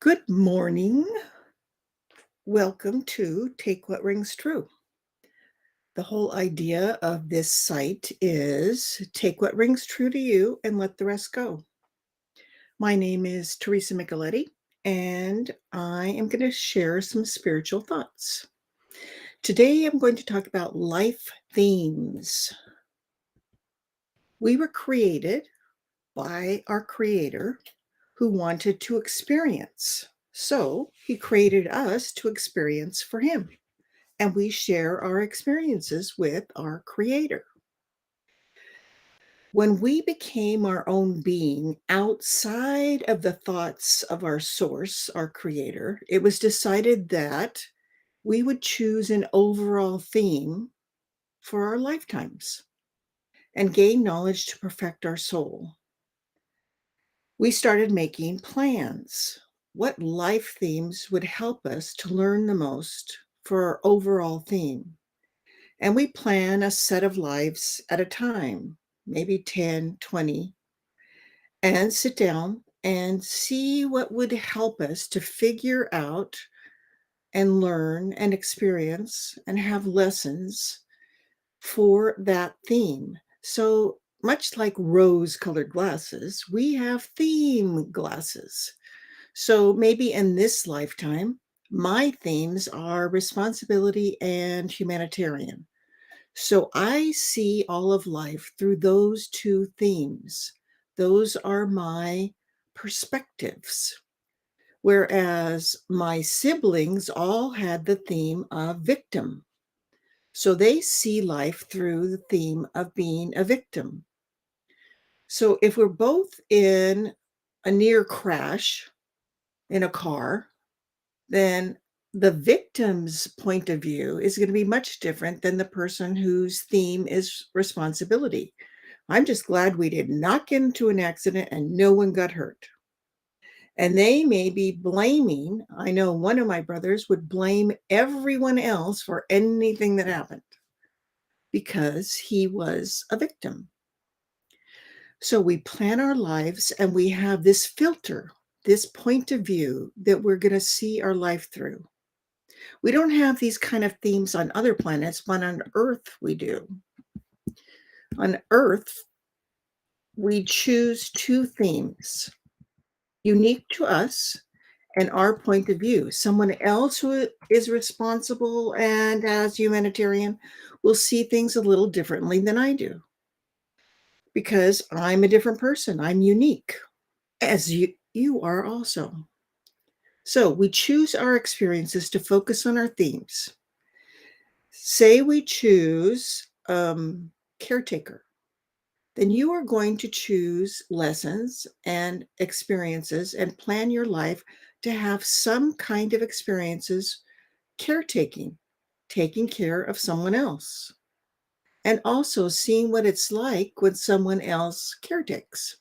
Good morning. Welcome to Take What Rings True. The whole idea of this site is take what rings true to you and let the rest go. My name is Teresa Micheletti, and I am going to share some spiritual thoughts. Today, I'm going to talk about life themes. We were created by our Creator who wanted to experience. So he created us to experience for him. And we share our experiences with our Creator. When we became our own being outside of the thoughts of our source, our Creator, it was decided that we would choose an overall theme for our lifetimes and gain knowledge to perfect our soul. We started making plans. What life themes would help us to learn the most for our overall theme? And we plan a set of lives at a time, maybe 10, 20, and sit down and see what would help us to figure out and learn and experience and have lessons for that theme. So much like rose colored glasses, we have theme glasses. So maybe in this lifetime, my themes are responsibility and humanitarian. So I see all of life through those two themes. Those are my perspectives. Whereas my siblings all had the theme of victim. So they see life through the theme of being a victim. So if we're both in a near crash in a car, then the victim's point of view is going to be much different than the person whose theme is responsibility. I'm just glad we did not get into an accident and no one got hurt. And they may be blaming, I know one of my brothers would blame everyone else for anything that happened because he was a victim. So we plan our lives and we have this filter, this point of view that we're going to see our life through. We don't have these kind of themes on other planets, but on Earth we do. On Earth, we choose two themes unique to us and our point of view. Someone else who is responsible and as humanitarian will see things a little differently than I do because I'm a different person. I'm unique, as you are also. So we choose our experiences to focus on our themes. Say we choose caretaker, then you are going to choose lessons and experiences and plan your life to have some kind of experiences caretaking, taking care of someone else, and also seeing what it's like when someone else caretakes.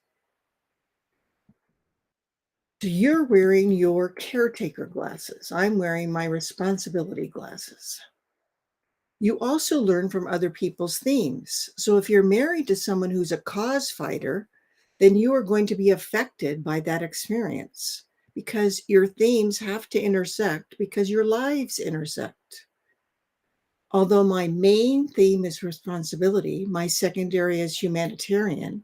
So you're wearing your caretaker glasses. I'm wearing my responsibility glasses. You also learn from other people's themes. So if you're married to someone who's a cause fighter, then you are going to be affected by that experience because your themes have to intersect because your lives intersect. Although my main theme is responsibility, my secondary is humanitarian.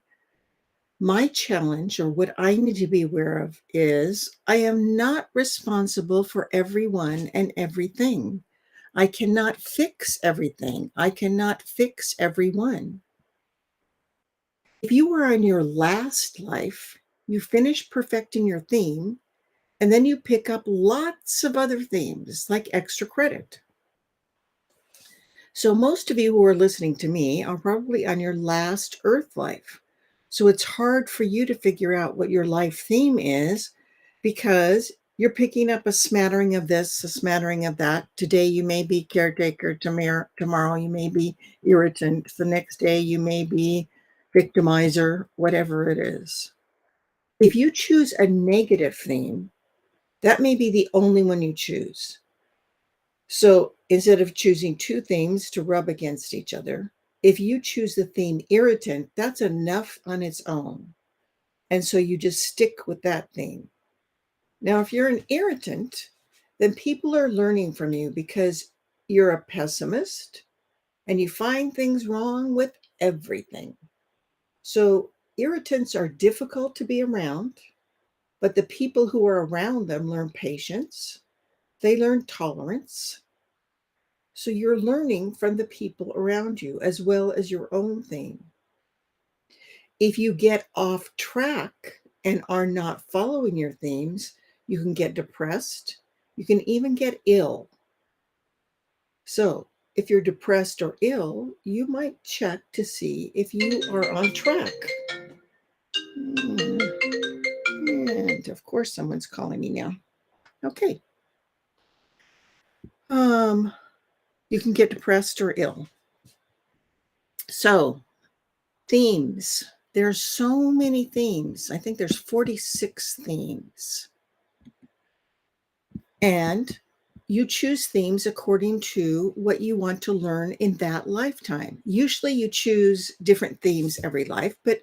My challenge, or what I need to be aware of, is I am not responsible for everyone and everything. I cannot fix everything. I cannot fix everyone. If you were in your last life, you finish perfecting your theme, and then you pick up lots of other themes like extra credit. So, most of you who are listening to me are probably on your last Earth life. So, it's hard for you to figure out what your life theme is because you're picking up a smattering of this, a smattering of that. Today, you may be caretaker. Tomorrow, you may be irritant. The next day, you may be victimizer, whatever it is. If you choose a negative theme, that may be the only one you choose. So instead of choosing two themes to rub against each other, if you choose the theme irritant, that's enough on its own. And so you just stick with that theme. Now, if you're an irritant, then people are learning from you because you're a pessimist and you find things wrong with everything. So, irritants are difficult to be around, but the people who are around them learn patience, they learn tolerance. So, you're learning from the people around you as well as your own thing. If you get off track and are not following your themes, you can get depressed. You can even get ill. So, if you're depressed or ill, you might check to see if you are on track. Hmm, And of course, someone's calling me now. Okay. Um, you can get depressed or ill. So, themes. There's so many themes. I think there's 46 themes. And you choose themes according to what you want to learn in that lifetime. Usually you choose different themes every life, but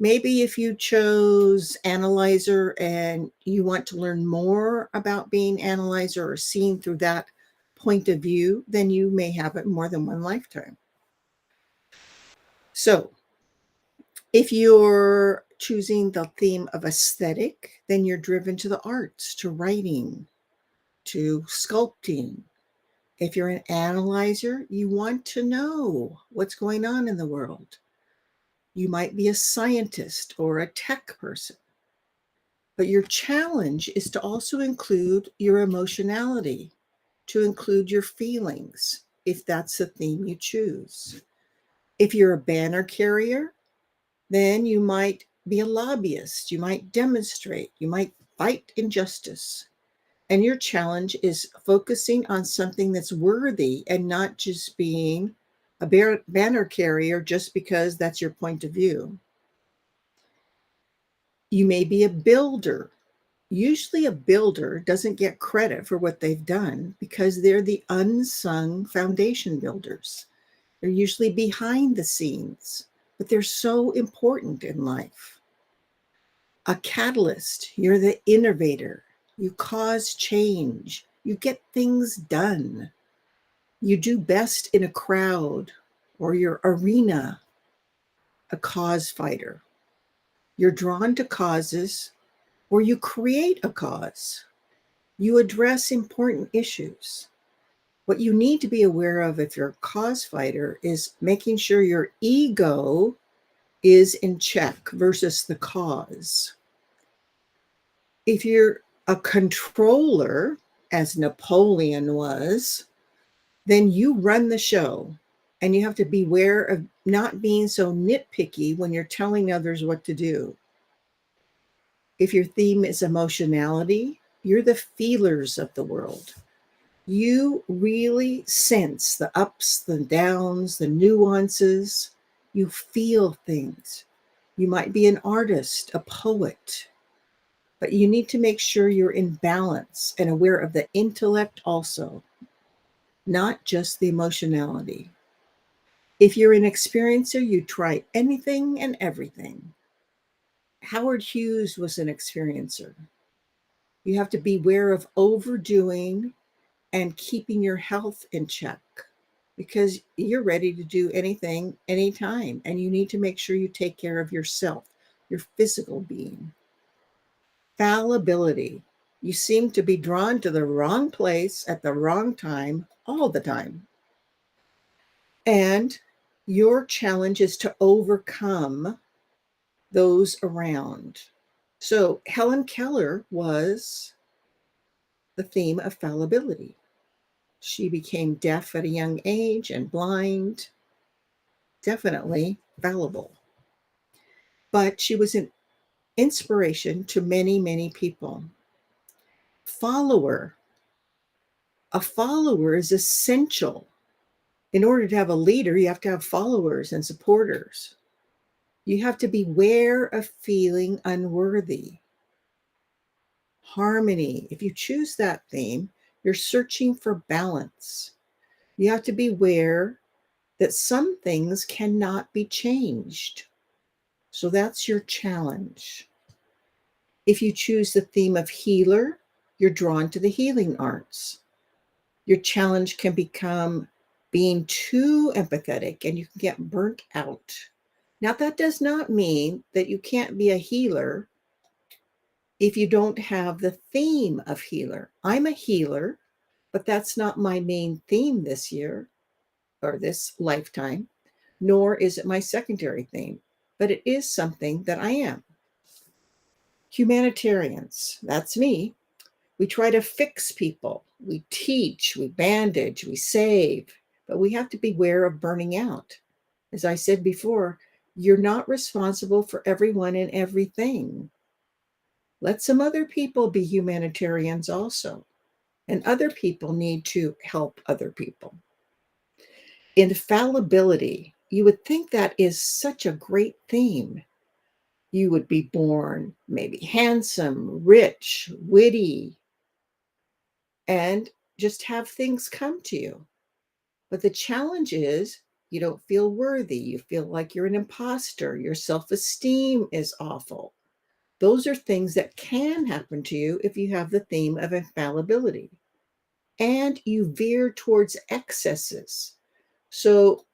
maybe if you chose analyzer and you want to learn more about being analyzer or seen through that point of view, then you may have it more than one lifetime. So if you're choosing the theme of aesthetic, then you're driven to the arts, to writing, to sculpting. If you're an analyzer, you want to know what's going on in the world. You might be a scientist or a tech person. But your challenge is to also include your emotionality, to include your feelings, if that's the theme you choose. If you're a banner carrier, then you might be a lobbyist, you might demonstrate, you might fight injustice. And your challenge is focusing on something that's worthy and not just being a banner carrier just because that's your point of view. You may be a builder. Usually, a builder doesn't get credit for what they've done because they're the unsung foundation builders. They're usually behind the scenes, but they're so important in life. A catalyst, you're the innovator. You cause change, you get things done. You do best in a crowd or your arena. A cause fighter. You're drawn to causes or you create a cause. You address important issues. What you need to be aware of if you're a cause fighter is making sure your ego is in check versus the cause. If you're a controller, as Napoleon was, then you run the show. And you have to beware of not being so nitpicky when you're telling others what to do. If your theme is emotionality, you're the feelers of the world. You really sense the ups, the downs, the nuances. You feel things. You might be an artist, a poet, but you need to make sure you're in balance and aware of the intellect also, not just the emotionality. If you're an experiencer, you try anything and everything. Howard Hughes was an experiencer. You have to beware of overdoing and keeping your health in check because you're ready to do anything, anytime. And you need to make sure you take care of yourself, your physical being. Fallibility. You seem to be drawn to the wrong place at the wrong time all the time. And your challenge is to overcome those around. So Helen Keller was the theme of fallibility. She became deaf at a young age and blind, definitely fallible. But she was an inspiration to many, many people. Follower. A follower is essential. In order to have a leader, you have to have followers and supporters. You have to beware of feeling unworthy. Harmony. If you choose that theme, you're searching for balance. You have to beware that some things cannot be changed. So that's your challenge. If you choose the theme of healer, You're drawn to the healing arts. Your challenge can become being too empathetic and you can get burnt out. Now, that does not mean that you can't be a healer if you don't have the theme of healer. I'm a healer, but that's not my main theme this year or this lifetime, nor is it my secondary theme, but it is something that I am. Humanitarians, that's me. We try to fix people. We teach, we bandage, we save, but we have to beware of burning out. As I said before, you're not responsible for everyone and everything. Let some other people be humanitarians also. And other people need to help other people. Infallibility. You would think that is such a great theme. You would be born maybe handsome, rich, witty, and just have things come to you. But the challenge is you don't feel worthy. You feel like you're an imposter. Your self esteem is awful. Those are things that can happen to you if you have the theme of infallibility. And you veer towards excesses. So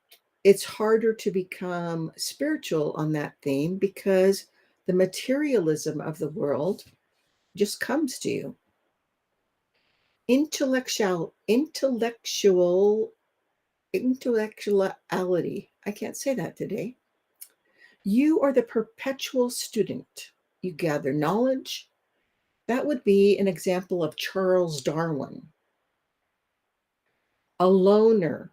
it's harder to become spiritual on that theme because the materialism of the world just comes to you. Intellectuality. I can't say that today. You are the perpetual student. You gather knowledge. That would be an example of Charles Darwin. A loner.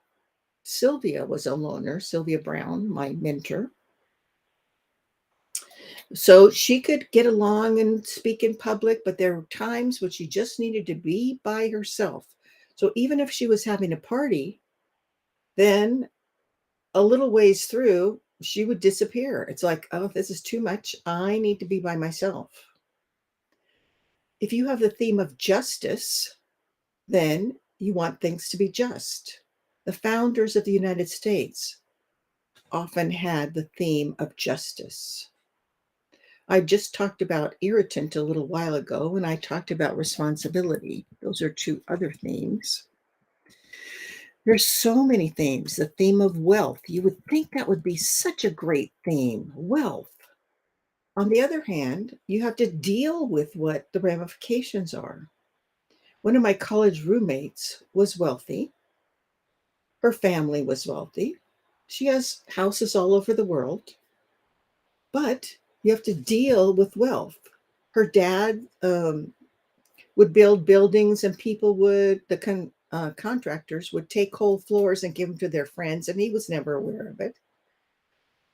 Sylvia was a loner, Sylvia Brown, my mentor. So she could get along and speak in public, but there were times when she just needed to be by herself. So even if she was having a party, then a little ways through, she would disappear. It's like, oh, this is too much. I need to be by myself. If you have the theme of justice, then you want things to be just. The founders of the United States often had the theme of justice. I just talked about irritant a little while ago, and I talked about responsibility. Those are two other themes. There's so many themes. The theme of wealth. You would think that would be such a great theme, wealth. On the other hand, you have to deal with what the ramifications are. One of my college roommates was wealthy. Her family was wealthy. She has houses all over the world, but you have to deal with wealth. Her dad would build buildings, and people would, contractors would take whole floors and give them to their friends, and he was never aware of it.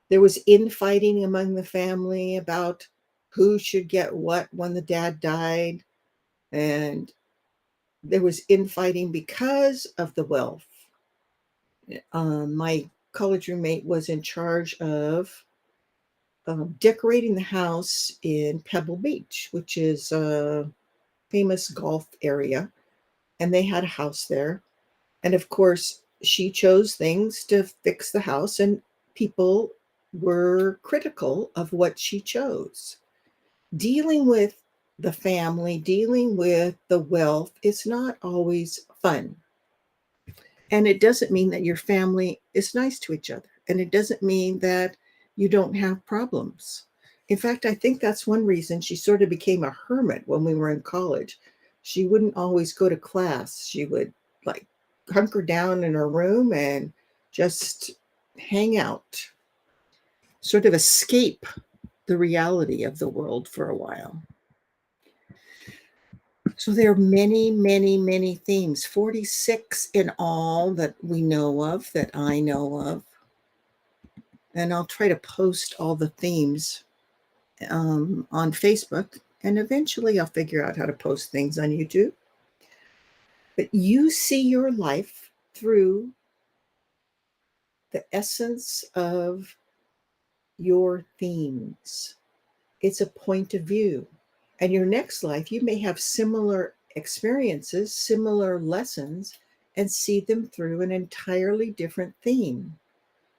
There was infighting among the family about who should get what when the dad died, and there was infighting because of the wealth. My college roommate was in charge of decorating the house in Pebble Beach, which is a famous golf area, and they had a house there. And of course, she chose things to fix the house, and people were critical of what she chose. Dealing with the family, dealing with the wealth is not always fun. And it doesn't mean that your family is nice to each other. And it doesn't mean that you don't have problems. In fact, I think that's one reason she sort of became a hermit when we were in college. She wouldn't always go to class. She would like hunker down in her room and just hang out, sort of escape the reality of the world for a while. So there are many, many, many themes, 46 in all that we know of, that I know of. And I'll try to post all the themes on Facebook. And eventually I'll figure out how to post things on YouTube. But you see your life through the essence of your themes. It's a point of view. And your next life, you may have similar experiences, similar lessons, and see them through an entirely different theme,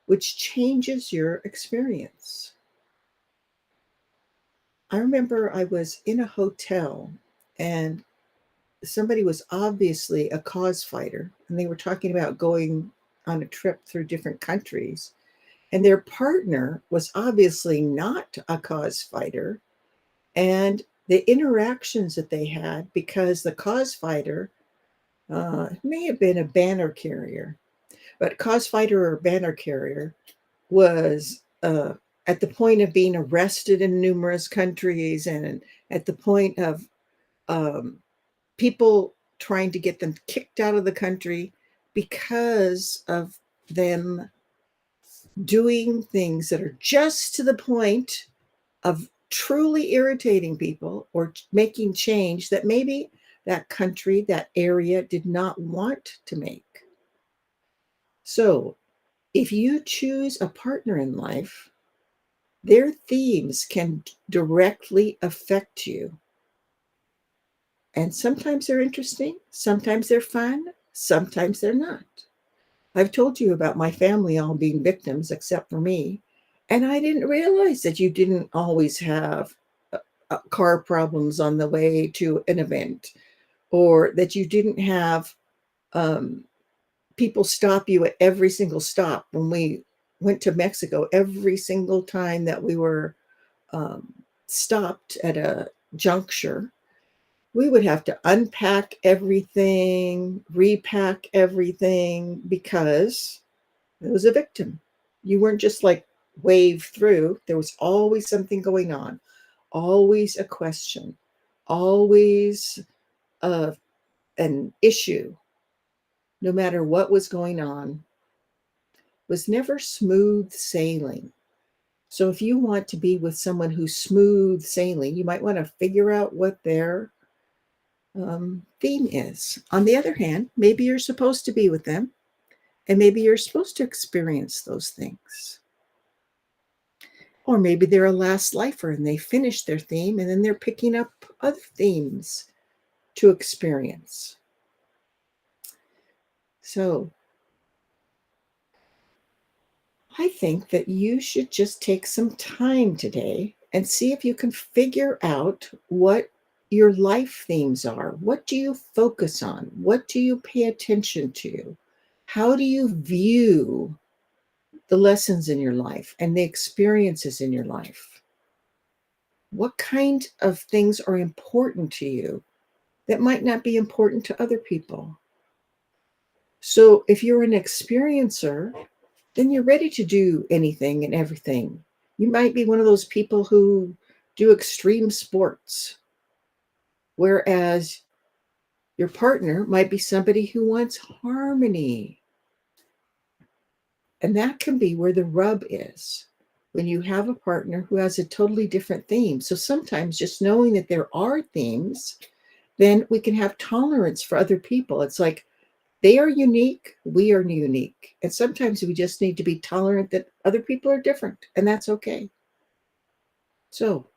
which changes your experience. I remember I was in a hotel and somebody was obviously a cause fighter, and they were talking about going on a trip through different countries, and their partner was obviously not a cause fighter. And the interactions that they had, because the cause fighter may have been a banner carrier, but cause fighter or banner carrier was at the point of being arrested in numerous countries, and at the point of um, people trying to get them kicked out of the country because of them doing things that are just to the point of truly irritating people or making change that maybe that country, that area did not want to make. So, if you choose a partner in life, their themes can directly affect you. And sometimes they're interesting, sometimes they're fun, sometimes they're not. I've told you about my family all being victims except for me. And I didn't realize that you didn't always have car problems on the way to an event, or that you didn't have um, people stop you at every single stop. When we went to Mexico, every single time that we were um, stopped at a juncture, we would have to unpack everything, repack everything, because it was a victim. You weren't just like wave through. There was always something going on, always a question, always an issue, no matter what was going on, was never smooth sailing. So if you want to be with someone who's smooth sailing, you might want to figure out what their theme is. On the other hand, maybe you're supposed to be with them, and maybe you're supposed to experience those things. Or maybe they're a last lifer and they finish their theme and then they're picking up other themes to experience. So I think that you should just take some time today and see if you can figure out what your life themes are. What do you focus on? What do you pay attention to? How do you view the lessons in your life and the experiences in your life? What kind of things are important to you that might not be important to other people? So if you're an experiencer, then you're ready to do anything and everything. You might be one of those people who do extreme sports, whereas your partner might be somebody who wants harmony. And that can be where the rub is, when you have a partner who has a totally different theme. So sometimes just knowing that there are themes, then we can have tolerance for other people. It's like they are unique, we are unique. And sometimes we just need to be tolerant that other people are different, and that's okay. So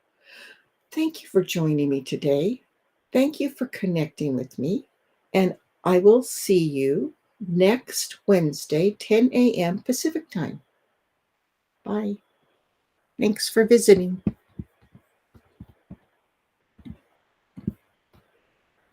thank you for joining me today. Thank you for connecting with me. And I will see you next Wednesday, 10 a.m. Pacific time. Bye. Thanks for visiting.